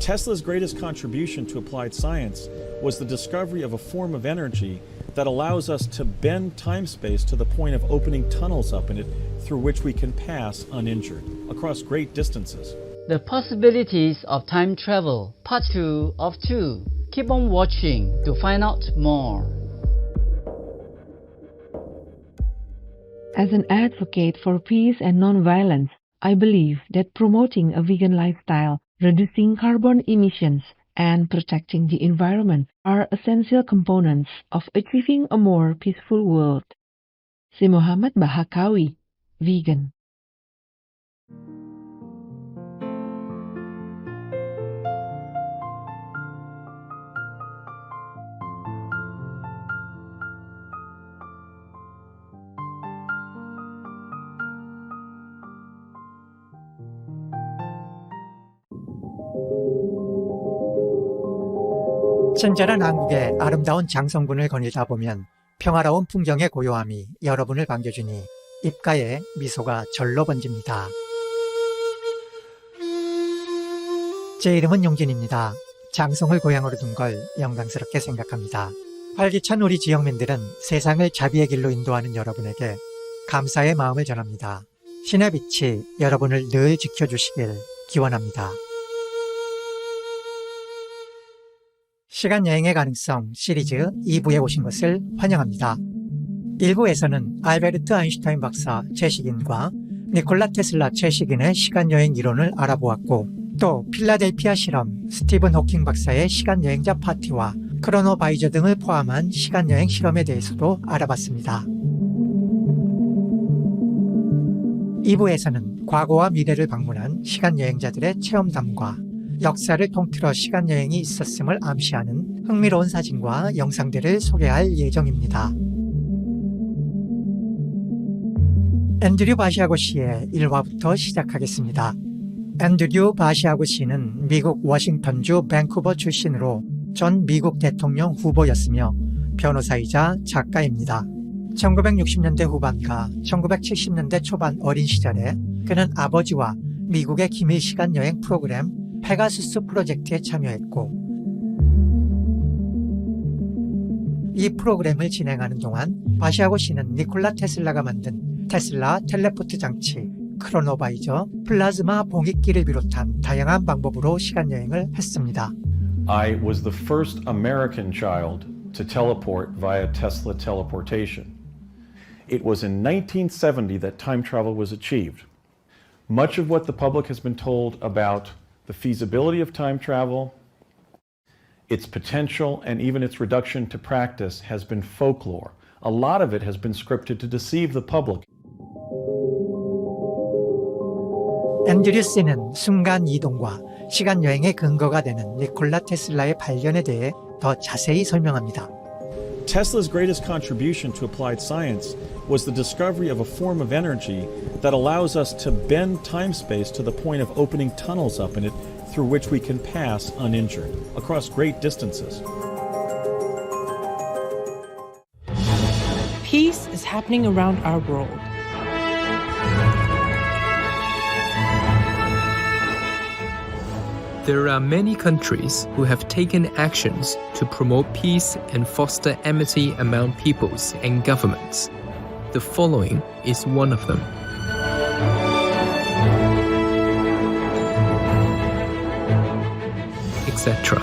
Tesla's greatest contribution to applied science was the discovery of a form of energy that allows us to bend time-space to the point of opening tunnels up in it through which we can pass uninjured across great distances. The Possibilities of Time Travel, Part 2 of 2. Keep on watching to find out more. As an advocate for peace and non-violence, I believe that promoting a vegan lifestyle, reducing carbon emissions, and protecting the environment are essential components of achieving a more peaceful world. Si Muhammad Bahakawi, vegan. 친절한 한국의 아름다운 장성군을 거닐다 보면 평화로운 풍경의 고요함이 여러분을 반겨주니 입가에 미소가 절로 번집니다. 제 이름은 용진입니다. 장성을 고향으로 둔 걸 영광스럽게 생각합니다. 활기찬 우리 지역민들은 세상을 자비의 길로 인도하는 여러분에게 감사의 마음을 전합니다. 신의 빛이 여러분을 늘 지켜주시길 기원합니다. 시간여행의 가능성 시리즈 2부에 오신 것을 환영합니다. 1부에서는 알베르트 아인슈타인 박사 최식인과 니콜라 테슬라 최식인의 시간여행 이론을 알아보았고, 또 필라델피아 실험 스티븐 호킹 박사의 시간여행자 파티와 크로노바이저 등을 포함한 시간여행 실험에 대해서도 알아봤습니다. 2부에서는 과거와 미래를 방문한 시간여행자들의 체험담과 역사를 통틀어 시간여행이 있었음을 암시하는 흥미로운 사진과 영상들을 소개할 예정입니다. 앤드류 바시아고 씨의 1화부터 시작하겠습니다. 앤드류 바시아고 씨는 미국 워싱턴주 밴쿠버 출신으로 전 미국 대통령 후보였으며 변호사이자 작가입니다. 1960년대 후반과 1970년대 초반 어린 시절에 그는 아버지와 미국의 기밀 시간여행 프로그램 페가수스 프로젝트에 참여했고, 이 프로그램을 진행하는 동안 바시아고 씨는 니콜라 테슬라가 만든 테슬라 텔레포트 장치, 크로노바이저, 플라즈마 봉익기를 비롯한 다양한 방법으로 시간여행을 했습니다. I was the first American child to teleport via Tesla teleportation. It was in 1970 that time travel was achieved. Much of what the public has been told about the feasibility of time travel, its potential, and even its reduction to practice has been folklore. A lot of it has been scripted to deceive the public. 앤드류 씨는 순간 이동과 시간 여행의 근거가 되는 니콜라 테슬라의 발견에 대해 더 자세히 설명합니다. Tesla's greatest contribution to applied science was the discovery of a form of energy that allows us to bend time-space to the point of opening tunnels up in it through which we can pass uninjured across great distances. Peace is happening around our world. There are many countries who have taken actions to promote peace and foster amity among peoples and governments. The following is one of them. Etc.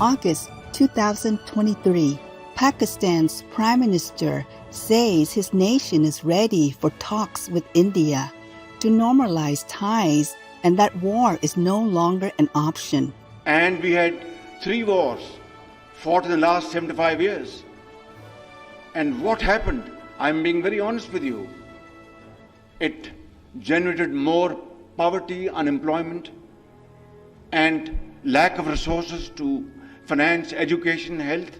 August 2023, Pakistan's Prime Minister says his nation is ready for talks with India to normalize ties and that war is no longer an option. And we had 3 wars fought in the last 75 years. And what happened? I'm being very honest with you. It generated more poverty, unemployment, and lack of resources to finance education, health,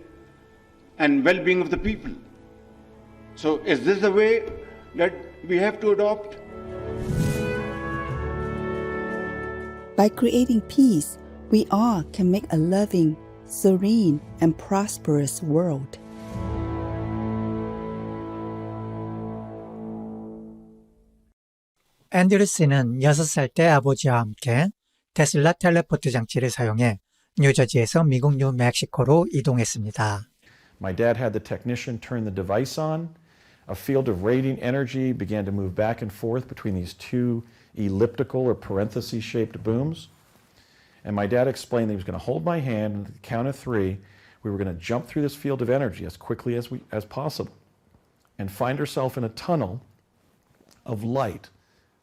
and well-being of the people. So is this the way that we have to adopt? By creating peace, we all can make a loving, serene, and prosperous world. 앤드류스는 6살 때 아버지와 함께 테슬라 텔레포트 장치를 사용해 뉴저지에서 미국 뉴멕시코로 이동했습니다. My dad had the technician turn the device on. A field of radiant energy began to move back and forth between these two elliptical or parenthesis-shaped booms. And my dad explained that he was going to hold my hand, and at the count of 3, we were going to jump through this field of energy as quickly as possible and find ourselves in a tunnel of light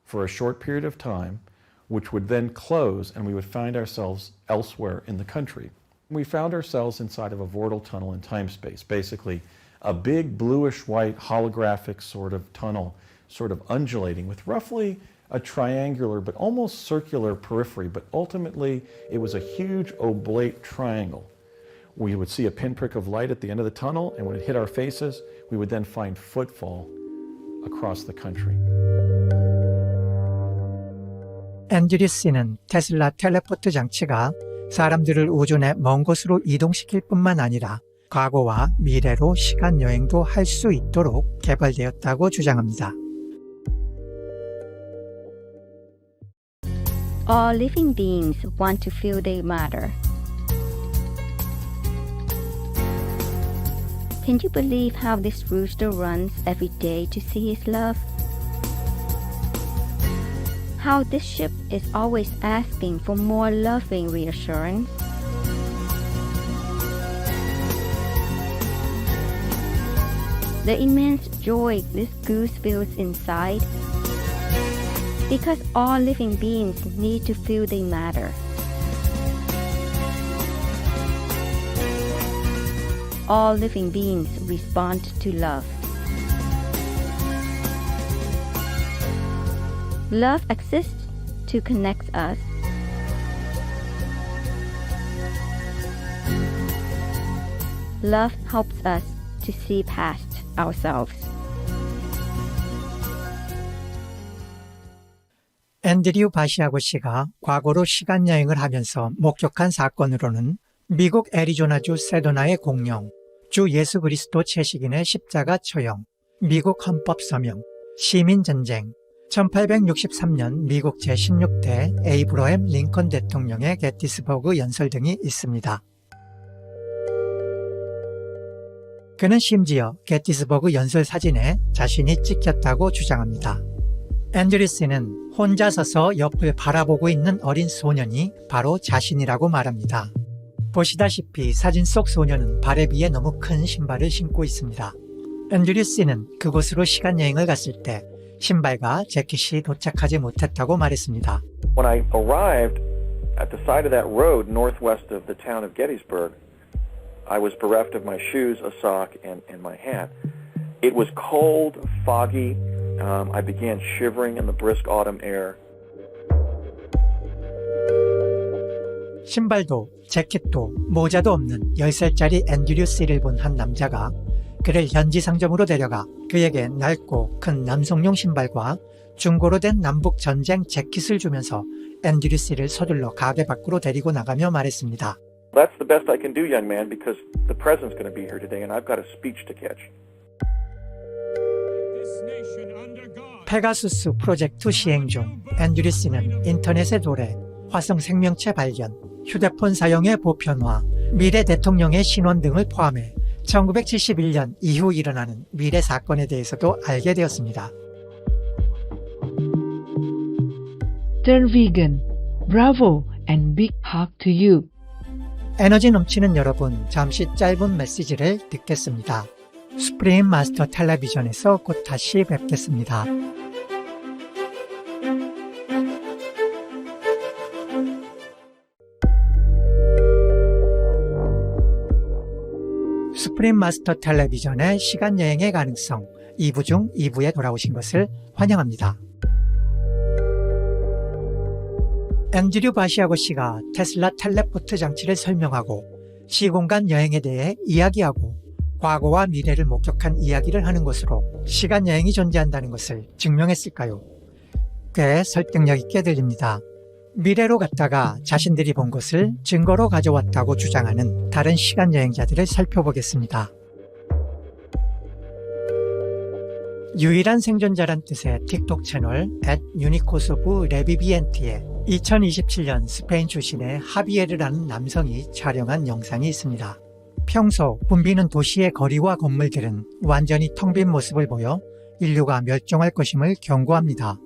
for a short period of time, which would then close and we would find ourselves elsewhere in the country. We found ourselves inside of a vortal tunnel in time-space, basically a big bluish-white holographic sort of tunnel, sort of undulating with roughly a triangular but almost circular periphery, but ultimately it was a huge oblate triangle. We would see a pinprick of light at the end of the tunnel, and when it hit our faces, we would then find footfall across the country. 앤드류스는 테슬라 텔레포트 장치가 사람들을 우주 내 먼 곳으로 이동시킬 뿐만 아니라 과거와 미래로 시간 여행도 할 수 있도록 개발되었다고 주장합니다. All living beings want to feel they matter. Can you believe how this rooster runs every day to see his love? How this ship is always asking for more loving reassurance? The immense joy this goose feels inside? Because all living beings need to feel they matter. All living beings respond to love. Love exists to connect us. Love helps us to see past ourselves. 앤드류 바시아고 씨가 과거로 시간 여행을 하면서 목격한 사건으로는 미국 애리조나주 세도나의 공영, 주 예수 그리스도 채식인의 십자가 처형, 미국 헌법 서명, 시민전쟁, 1863년 미국 제16대 에이브러햄 링컨 대통령의 게티스버그 연설 등이 있습니다. 그는 심지어 게티스버그 연설 사진에 자신이 찍혔다고 주장합니다. 앤드류스는 혼자 서서 옆을 바라보고 있는 어린 소년이 바로 자신이라고 말합니다. 보시다시피 사진 속 소년은 발에 비해 너무 큰 신발을 신고 있습니다. 앤드류스는 그곳으로 시간여행을 갔을 때 신발과 재킷이 도착하지 못했다고 말했습니다. When I arrived at the side of that road northwest of the town of Gettysburg, I was bereft of my shoes, a sock, and my hat. It was cold, foggy. I began shivering in the brisk autumn air. 신발도 재킷도 모자도 없는 10살짜리 앤드류스를 본 한 남자가 그를 현지 상점으로 데려가 그에게 낡고 큰 남성용 신발과 중고로 된 남북 전쟁 재킷을 주면서 앤드류스를 서둘러 가게 밖으로 데리고 나가며 말했습니다. That's the best I can do, young man, because the president's going to be here today and I've got a speech to catch. 페가수스 프로젝트 시행 중 앤드류스는 인터넷의 도래, 화성 생명체 발견, 휴대폰 사용의 보편화, 미래 대통령의 신원 등을 포함해 1971년 이후 일어나는 미래 사건에 대해서도 알게 되었습니다. Turn vegan. Bravo and big hug to you. 에너지 넘치는 여러분, 잠시 짧은 메시지를 듣겠습니다. 수프림 마스터 텔레비전에서 곧 다시 뵙겠습니다. 수프림 마스터 텔레비전의 시간여행의 가능성 2부 중 2부에 돌아오신 것을 환영합니다. 앤드류 바시아고 씨가 테슬라 텔레포트 장치를 설명하고 시공간 여행에 대해 이야기하고 과거와 미래를 목격한 이야기를 하는 것으로 시간여행이 존재한다는 것을 증명했을까요? 꽤 설득력 있게 들립니다. 미래로 갔다가 자신들이 본 것을 증거로 가져왔다고 주장하는 다른 시간여행자들을 살펴보겠습니다. 유일한 생존자란 뜻의 틱톡 채널 @unicoso브레비비엔티에 2027년 스페인 출신의 하비에르라는 남성이 촬영한 영상이 있습니다. 평소 붐비는 도시의 거리와 건물들은 완전히 텅 빈 모습을 보여 인류가 멸종할 것임을 경고합니다.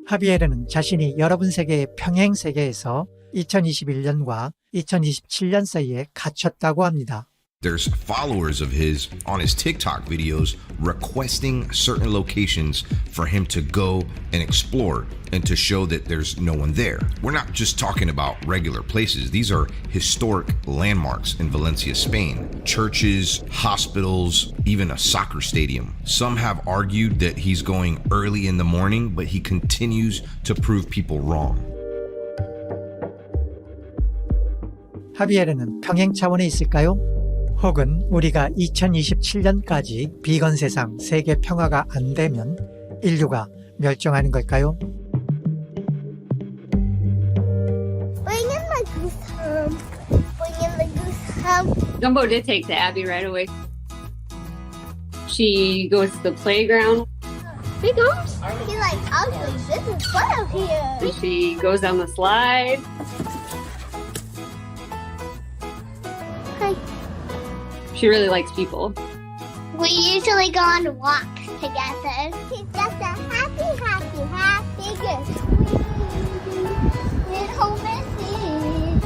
하비에르는 자신이 여러분 세계의 평행 세계에서 2021년과 2027년 사이에 갇혔다고 합니다. There's followers of his on his TikTok videos requesting certain locations for him to go and explore and to show that there's no one there. We're not just talking about regular places. These are historic landmarks in Valencia, Spain. Churches, hospitals, even a soccer stadium. Some have argued that he's going early in the morning, but he continues to prove people wrong. 하비에르는 평행 차원에 있을까요? 혹은 우리가 2027년까지 비건 세상 세계 평화가 안 되면 인류가 멸종하는 걸까요? Bring in the goose home. Bring in the goose home. Gumbo did take to Abby right away. She goes to the playground. Hey, Gums. He's like, ugly. This is fun out here. She goes down the slide. Hi. She really likes people. We usually go on walks together. She's just a happy good little messy.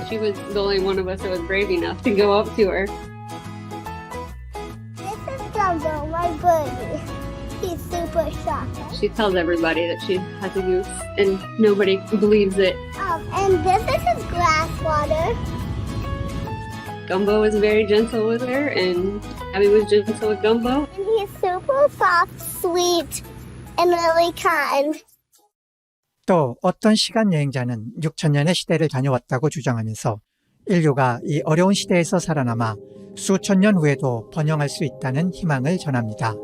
She was the only one of us that was brave enough to go up to her. This is Gumbo, my buddy. He's super shy. She tells everybody that she has a goose, and nobody believes it. And this is his glass water. Gumbo was very gentle with her, and Abby was gentle with Gumbo. And he's super soft, sweet, and really kind. 또 어떤 시간 여행자는 6천년의 시대를 다녀왔다고 주장하면서 인류가 이 어려운 시대에서 살아남아 수천 년 후에도 번영할 수 있다는 희망을 전합니다.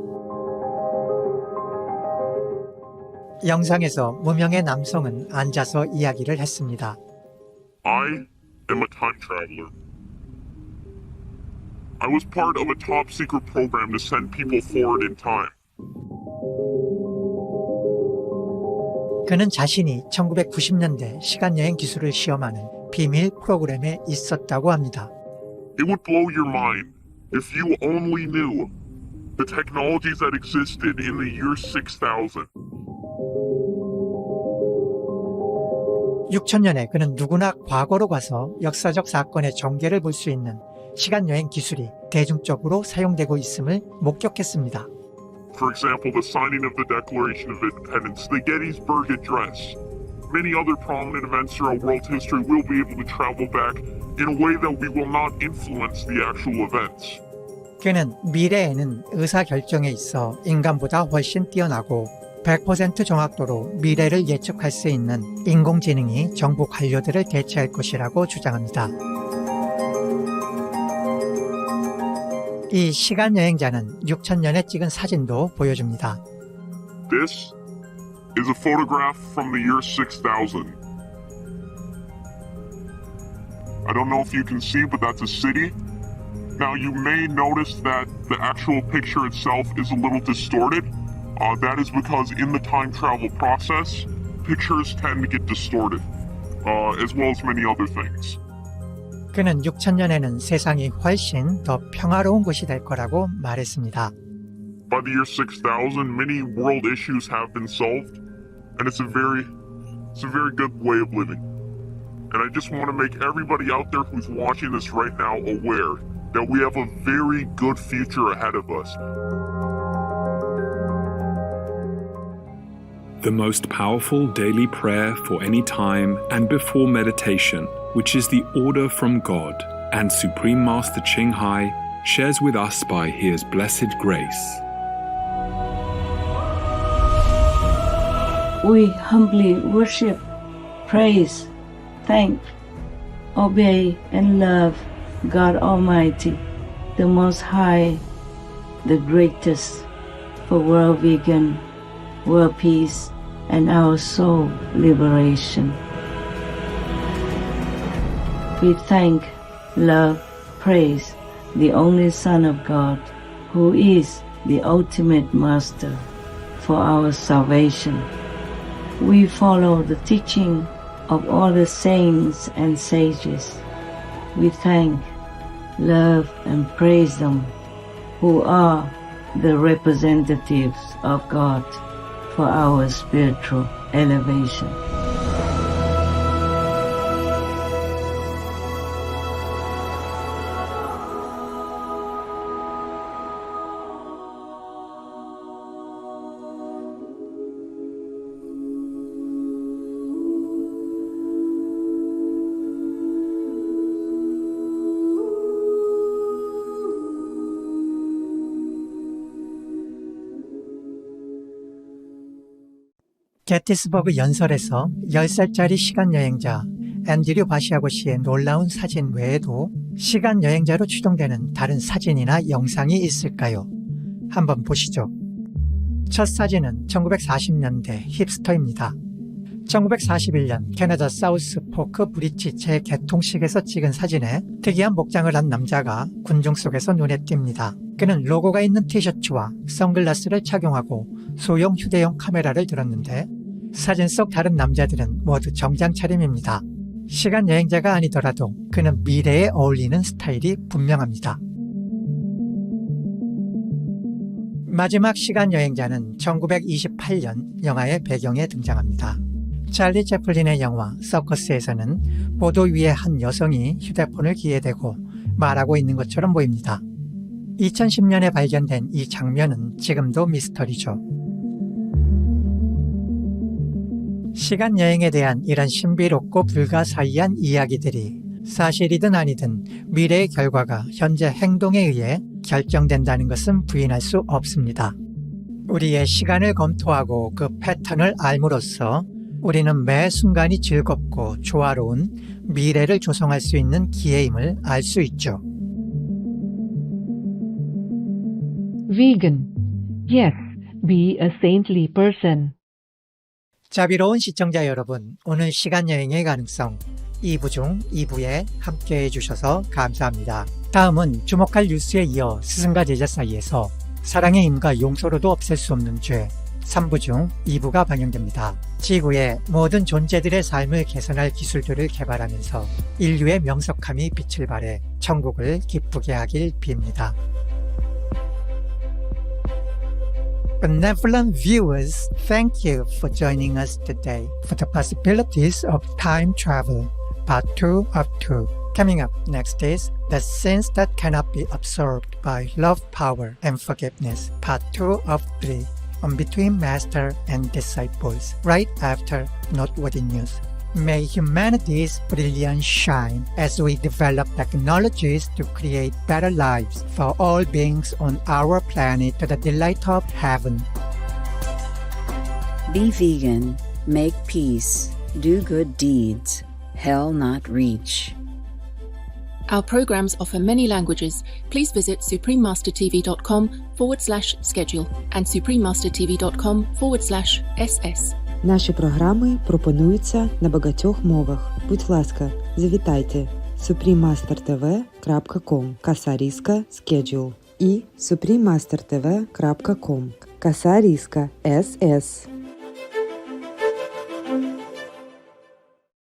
영상에서 무명의 남성은 앉아서 이야기를 했습니다. I am a time traveler. I was part of a top secret program to send people forward in time. 그는 자신이 1990년대 시간여행 기술을 시험하는 비밀 프로그램에 있었다고 합니다. It would blow your mind if you only knew the technologies that existed in the year 6000. 6000년에 그는 누구나 과거로 가서 역사적 사건의 전개를 볼 수 있는 시간여행 기술이 대중적으로 사용되고 있음을 목격했습니다. For example, the signing of the Declaration of Independence, the Gettysburg Address. Many other prominent events throughout world history will be able to travel back in a way that we will not influence the actual events. 그는 미래에는 의사결정에 있어 인간보다 훨씬 뛰어나고 100% 정확도로 미래를 예측할 수 있는 인공지능이 정부 관료들을 대체할 것이라고 주장합니다. 이 시간여행자는 6000년에 찍은 사진도 보여줍니다. This is a photograph from the year 6000. I don't know if you can see, but that's a city. Now you may notice that the actual picture itself is a little distorted. That is because in the time travel process, pictures tend to get distorted, as well as many other things. 그는 6000년에는 세상이 훨씬 더 평화로운 곳이 될 거라고 말했습니다. By the year 6000, many world issues have been solved, and it's a very good way of living. And I just want to make everybody out there who's watching this right now aware that we have a very good future ahead of us. The most powerful daily prayer for any time and before meditation, which is the order from God, and Supreme Master Ching Hai shares with us by His blessed grace. We humbly worship, praise, thank, obey, and love God Almighty, the Most High, the greatest, for world vegan, world peace, and our soul liberation. We thank, love, praise the only Son of God, who is the ultimate master for our salvation. We follow the teaching of all the saints and sages. We thank, love, and praise them, who are the representatives of God for our spiritual elevation. 게티스버그 연설에서 10살짜리 시간여행자 앤드류 바시아고 씨의 놀라운 사진 외에도 시간여행자로 추정되는 다른 사진이나 영상이 있을까요? 한번 보시죠. 첫 사진은 1940년대 힙스터입니다. 1941년 캐나다 사우스 포크 브릿지 재개통식에서 찍은 사진에 특이한 목장을 한 남자가 군중 속에서 눈에 띕니다. 그는 로고가 있는 티셔츠와 선글라스를 착용하고 소형 휴대용 카메라를 들었는데 사진 속 다른 남자들은 모두 정장 차림입니다. 시간 여행자가 아니더라도 그는 미래에 어울리는 스타일이 분명합니다. 마지막 시간 여행자는 1928년 영화의 배경에 등장합니다. 찰리 채플린의 영화 서커스에서는 보도 위에 한 여성이 휴대폰을 귀에 대고 말하고 있는 것처럼 보입니다. 2010년에 발견된 이 장면은 지금도 미스터리죠. 시간 여행에 대한 이런 신비롭고 불가사의한 이야기들이 사실이든 아니든 미래의 결과가 현재 행동에 의해 결정된다는 것은 부인할 수 없습니다. 우리의 시간을 검토하고 그 패턴을 알므로써 우리는 매 순간이 즐겁고 조화로운 미래를 조성할 수 있는 기회임을 알 수 있죠. Vegan. Yes, be a saintly person. 자비로운 시청자 여러분, 오늘 시간여행의 가능성 2부 중 2부에 함께해 주셔서 감사합니다. 다음은 주목할 뉴스에 이어 스승과 제자 사이에서 사랑의 힘과 용서로도 없앨 수 없는 죄 3부 중 2부가 방영됩니다. 지구의 모든 존재들의 삶을 개선할 기술들을 개발하면서 인류의 명석함이 빛을 발해 천국을 기쁘게 하길 빕니다. Benevolent viewers, thank you for joining us today for the possibilities of time travel, part 2 of 2. Coming up next is the sins that cannot be absorbed by love, power, and forgiveness, part 2 of 3. On Between Master and Disciples, right after Noteworthy News. May humanity's brilliance shine as we develop technologies to create better lives for all beings on our planet to the delight of heaven. Be vegan, make peace, do good deeds, hell not reach. Our programs offer many languages. Please visit suprememastertv.com/schedule and suprememastertv.com/ss. Наші програми пропонуються на багатьох мовах. Будь ласка, завітайте suprememastertv.com /schedule і suprememastertv.com /SS.